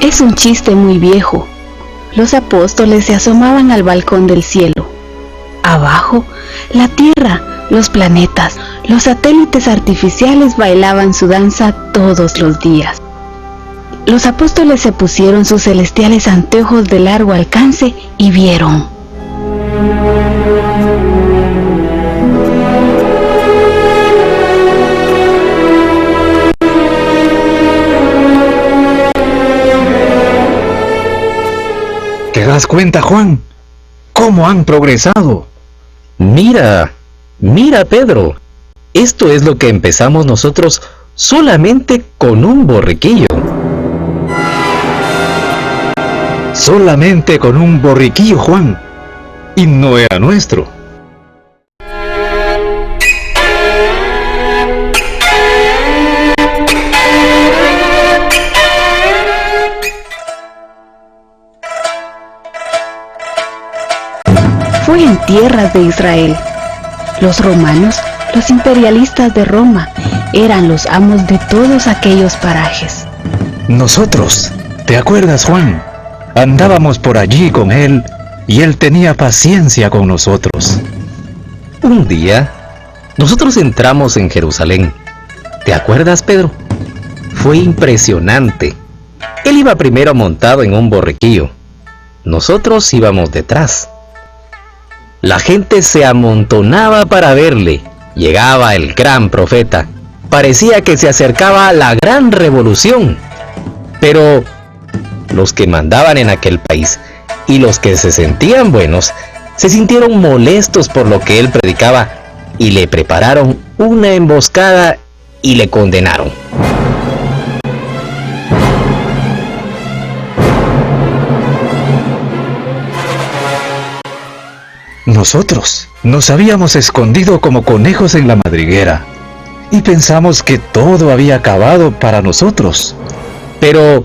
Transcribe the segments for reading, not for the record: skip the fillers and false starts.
Es un chiste muy viejo. Los apóstoles se asomaban al balcón del cielo. Abajo, la tierra, los planetas, los satélites artificiales bailaban su danza todos los días. Los apóstoles se pusieron sus celestiales anteojos de largo alcance y vieron. ¿Te das cuenta, Juan? ¿Cómo han progresado? Mira, Pedro, esto es lo que empezamos nosotros solamente con un borriquillo. Solamente con un borriquillo, Juan. Y no era nuestro. Fue en tierras de Israel. Los romanos, los imperialistas de Roma, eran los amos de todos aquellos parajes. Nosotros, ¿te acuerdas, Juan? Andábamos por allí con él y él tenía paciencia con nosotros. Un día, nosotros entramos en Jerusalén. ¿Te acuerdas, Pedro? Fue impresionante. Él iba primero montado en un borriquillo. Nosotros íbamos detrás. La gente se amontonaba para verle. Llegaba el gran profeta. Parecía que se acercaba la gran revolución. Pero los que mandaban en aquel país y los que se sentían buenos, se sintieron molestos por lo que él predicaba y le prepararon una emboscada y le condenaron. Nosotros nos habíamos escondido como conejos en la madriguera y pensamos que todo había acabado para nosotros. Pero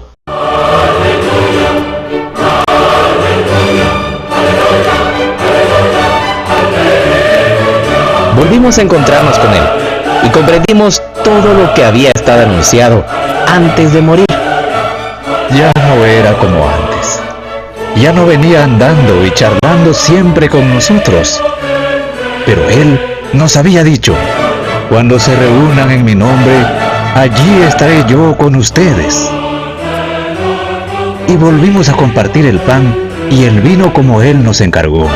volvimos a encontrarnos con él y comprendimos todo lo que había estado anunciado antes de morir. Ya no era como antes. Ya no venía andando y charlando siempre con nosotros. Pero él nos había dicho: cuando se reúnan en mi nombre, allí estaré yo con ustedes. Y volvimos a compartir el pan y el vino como él nos encargó.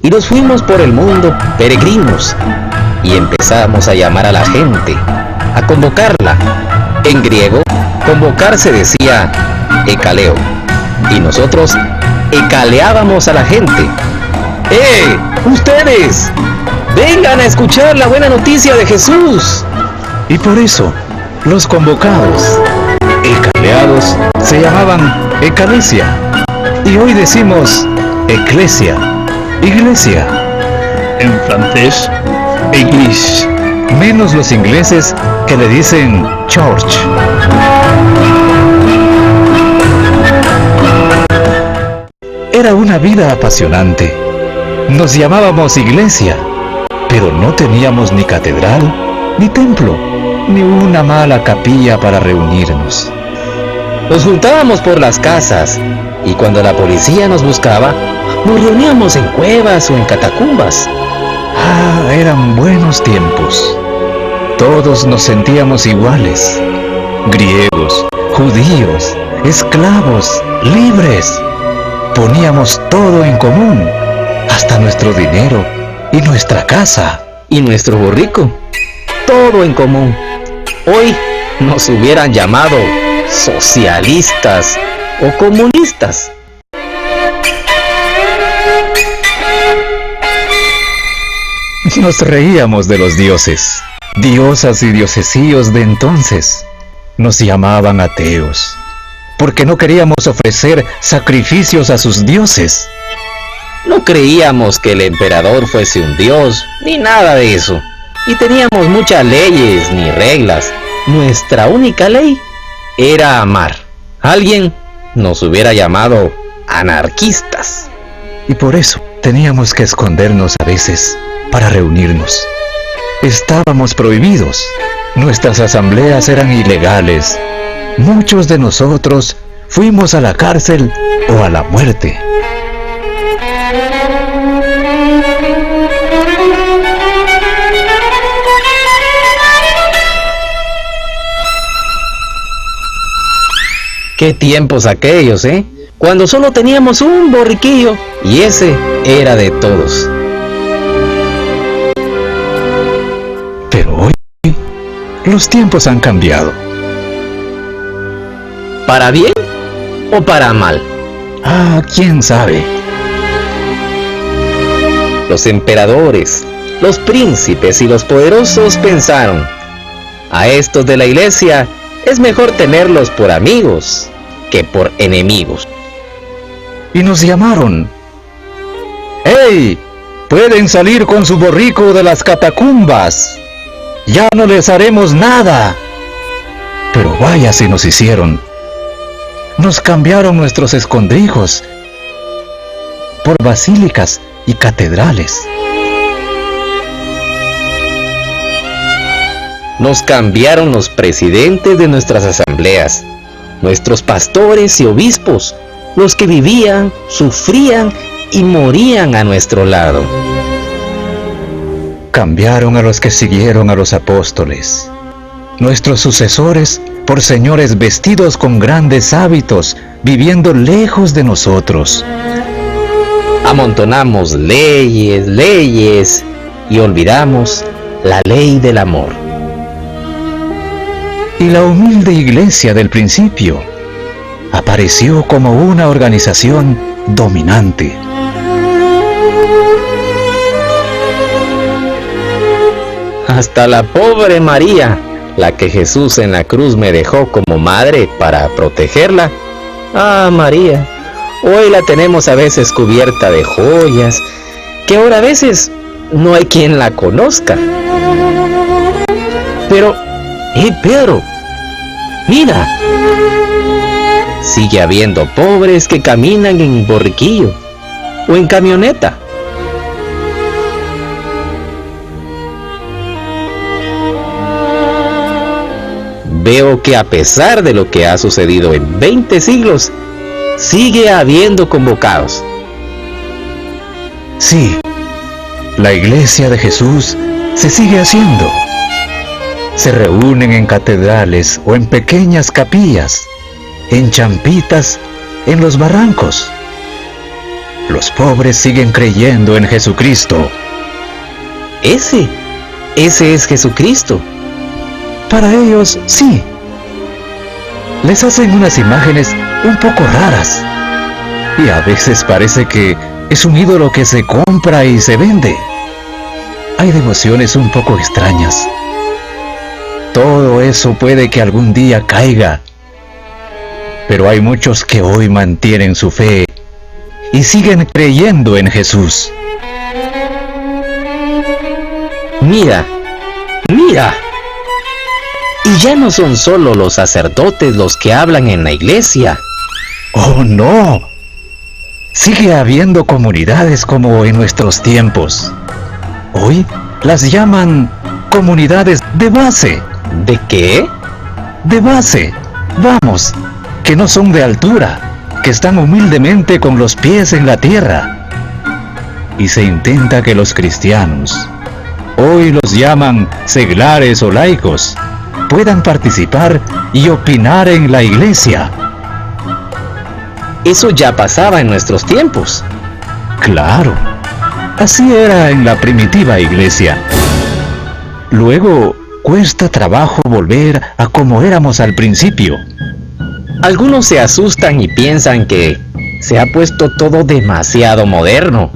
Y nos fuimos por el mundo peregrinos y empezamos a llamar a la gente, a convocarla. En griego, convocar se decía ekaleo, y nosotros ecaleábamos a la gente. ¡Eh! ¡Ustedes! ¡Vengan a escuchar la buena noticia de Jesús! Y por eso, los convocados, ecaleados, se llamaban ecalesia. Y hoy decimos eclesia, iglesia. En francés, église. Menos los ingleses que le dicen church. Era una vida apasionante. Nos llamábamos iglesia, pero no teníamos ni catedral, ni templo, ni una mala capilla para reunirnos. Nos juntábamos por las casas y cuando la policía nos buscaba, nos reuníamos en cuevas o en catacumbas. Ah, eran buenos tiempos. Todos nos sentíamos iguales. Griegos, judíos, esclavos, libres. Poníamos todo en común, hasta nuestro dinero y nuestra casa. Y nuestro borrico. Todo en común. Hoy nos hubieran llamado socialistas o comunistas. Nos reíamos de los dioses, diosas y diosesíos de entonces. Nos llamaban ateos, porque no queríamos ofrecer sacrificios a sus dioses. No creíamos que el emperador fuese un dios, ni nada de eso. Y teníamos muchas leyes ni reglas. Nuestra única ley era amar. Alguien nos hubiera llamado anarquistas. Y por eso teníamos que escondernos a veces para reunirnos. Estábamos prohibidos, Nuestras asambleas eran ilegales. Muchos de nosotros fuimos a la cárcel o a la muerte. Qué tiempos aquellos, ¿eh? Cuando solo teníamos un borriquillo y ese era de todos. Pero hoy los tiempos han cambiado. ¿Para bien o para mal? Ah, quién sabe. Los emperadores, los príncipes y los poderosos pensaron: a estos de la iglesia es mejor tenerlos por amigos que por enemigos. Y nos llamaron. ¡Hey! Pueden salir con su borrico de las catacumbas. Ya no les haremos nada. Pero vaya si nos hicieron. Nos cambiaron nuestros escondrijos por basílicas y catedrales. Nos cambiaron los presidentes de nuestras asambleas, nuestros pastores y obispos, los que vivían, sufrían y morían a nuestro lado. Cambiaron a los que siguieron a los apóstoles, nuestros sucesores, por señores vestidos con grandes hábitos, viviendo lejos de nosotros. Amontonamos leyes y olvidamos la ley del amor. Y la humilde iglesia del principio apareció como una organización dominante. Hasta la pobre María, la que Jesús en la cruz me dejó como madre para protegerla. Ah, María, hoy la tenemos a veces cubierta de joyas, que ahora a veces no hay quien la conozca. Pero, Pedro, mira, sigue habiendo pobres que caminan en borriquillo o en camioneta. Veo que a pesar de lo que ha sucedido en 20 siglos, sigue habiendo convocados. Sí, la iglesia de Jesús se sigue haciendo. Se reúnen en catedrales o en pequeñas capillas, en champitas, en los barrancos. Los pobres siguen creyendo en Jesucristo. Ese es Jesucristo. Para ellos, sí. Les hacen unas imágenes un poco raras. Y a veces parece que es un ídolo que se compra y se vende. Hay devociones un poco extrañas. Todo eso puede que algún día caiga. Pero hay muchos que hoy mantienen su fe y siguen creyendo en Jesús. Mira. Y ya no son solo los sacerdotes los que hablan en la iglesia. ¡Oh, no! Sigue habiendo comunidades como en nuestros tiempos. Hoy las llaman comunidades de base. ¿De qué? De base. Vamos, que no son de altura, que están humildemente con los pies en la tierra. Y se intenta que los cristianos, hoy los llaman seglares o laicos, puedan participar y opinar en la iglesia. Eso ya pasaba en nuestros tiempos. Claro, así era en la primitiva iglesia. Luego, cuesta trabajo volver a como éramos al principio. Algunos se asustan y piensan que se ha puesto todo demasiado moderno.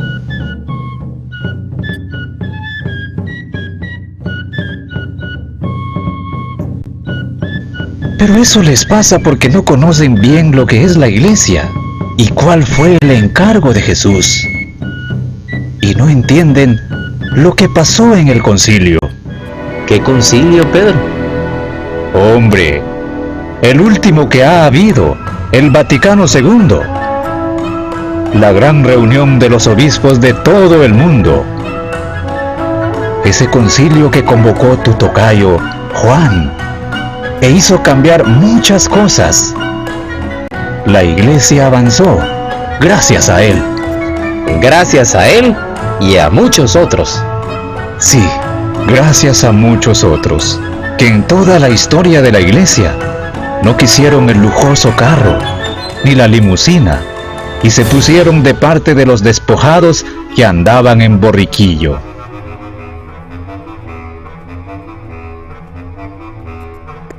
Pero eso les pasa porque no conocen bien lo que es la iglesia y cuál fue el encargo de Jesús. Y no entienden lo que pasó en el concilio. ¿Qué concilio, Pedro? Hombre, el último que ha habido, el Vaticano II. La gran reunión de los obispos de todo el mundo. ese concilio que convocó tu tocayo Juan e hizo cambiar muchas cosas. La iglesia avanzó gracias a él. Gracias a él y a muchos otros. Sí, gracias a muchos otros, que en toda la historia de la iglesia no quisieron el lujoso carro, ni la limusina, y se pusieron de parte de los despojados que andaban en borriquillo.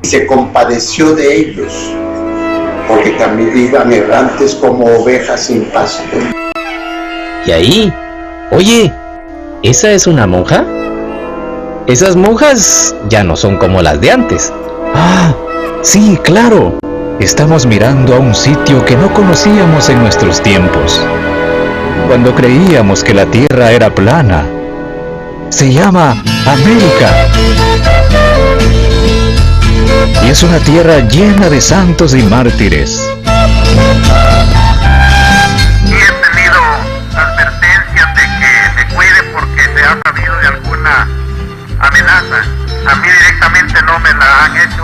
Se compadeció de ellos, porque también iban errantes como ovejas sin pasto. Y ahí, oye, ¿esa es una monja? Esas monjas ya no son como las de antes. Ah, sí, claro. Estamos mirando a un sitio que no conocíamos en nuestros tiempos, cuando creíamos que la tierra era plana. Se llama América. Y es una tierra llena de santos y mártires. Y he tenido advertencias de que me cuide porque se ha sabido de alguna amenaza. A mí directamente no me la han hecho,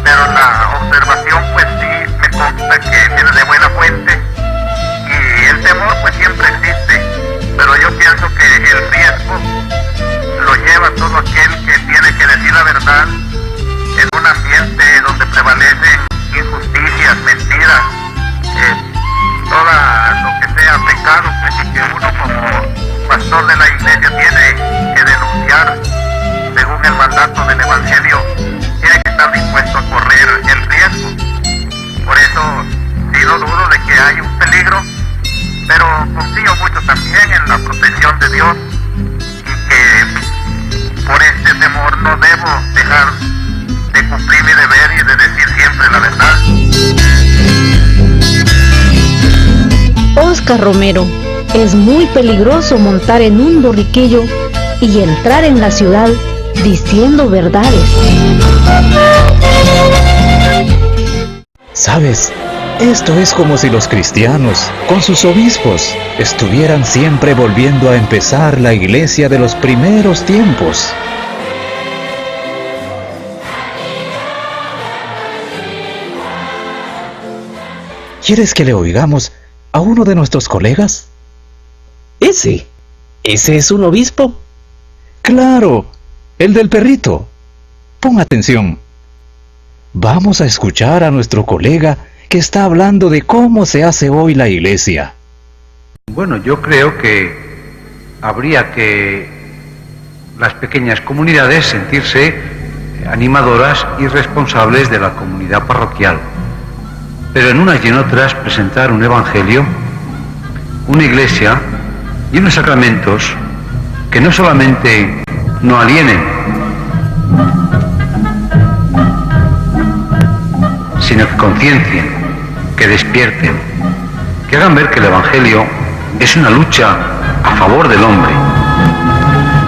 pero la observación pues sí me consta que viene de buena fuente. Y el temor pues siempre existe, pero yo pienso que el riesgo lo lleva todo aquel que tiene que decir la verdad en un ambiente donde prevalecen injusticias, mentiras, todo lo que sea pecado, pues, y que uno como pastor de la iglesia tiene que denunciar según el mandato del evangelio, tiene que estar dispuesto a correr el riesgo. Por eso sí no dudo de que hay un peligro, pero confío mucho también en la protección de Dios y que por este temor no debo dejar de cumplir mi deber y de decir siempre la verdad. Oscar Romero, es muy peligroso montar en un borriquillo y entrar en la ciudad diciendo verdades. ¿Sabes? Esto es como si los cristianos, con sus obispos, estuvieran siempre volviendo a empezar la iglesia de los primeros tiempos. ¿Quieres que le oigamos a uno de nuestros colegas? ¿Ese es un obispo? ¡Claro! El del perrito. Pon atención. Vamos a escuchar a nuestro colega que está hablando de cómo se hace hoy la iglesia. Bueno, yo creo que habría que las pequeñas comunidades sentirse animadoras y responsables de la comunidad parroquial, pero en unas y en otras presentar un evangelio, una iglesia y unos sacramentos que no solamente no alienen, sino que conciencien, que despierten, que hagan ver que el evangelio es una lucha a favor del hombre,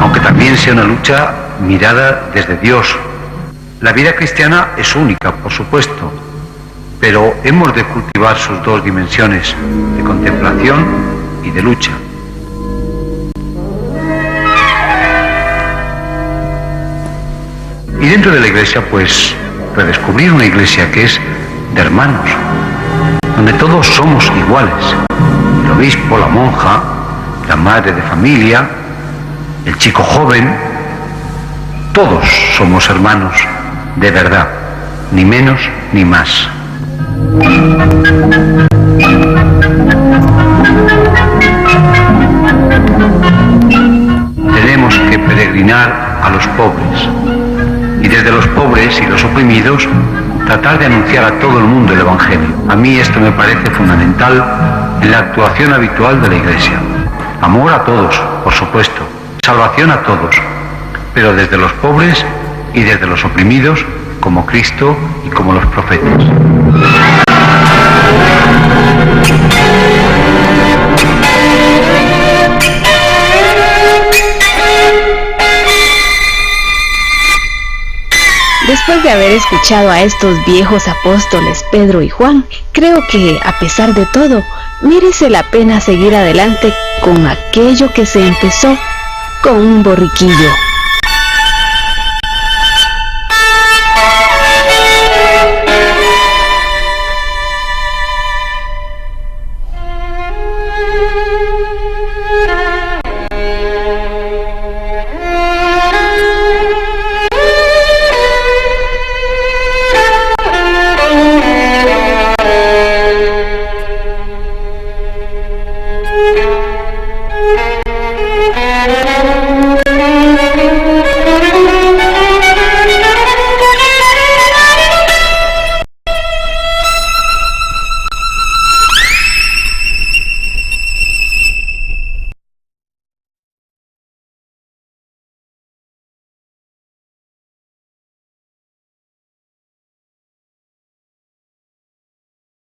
aunque también sea una lucha mirada desde Dios. La vida cristiana es única, por supuesto, pero hemos de cultivar sus dos dimensiones, de contemplación y de lucha. Y dentro de la iglesia, pues, redescubrir una iglesia que es de hermanos, donde todos somos iguales. El obispo, la monja, la madre de familia, el chico joven, todos somos hermanos, de verdad, ni menos ni más. Tenemos que peregrinar a los pobres y desde los pobres y los oprimidos tratar de anunciar a todo el mundo el evangelio. A mí esto me parece fundamental en la actuación habitual de la iglesia. Amor a todos, por supuesto, salvación a todos, pero desde los pobres y desde los oprimidos, como Cristo y como los profetas. Después de haber escuchado a estos viejos apóstoles Pedro y Juan, creo que, a pesar de todo, merece la pena seguir adelante con aquello que se empezó, con un borriquillo.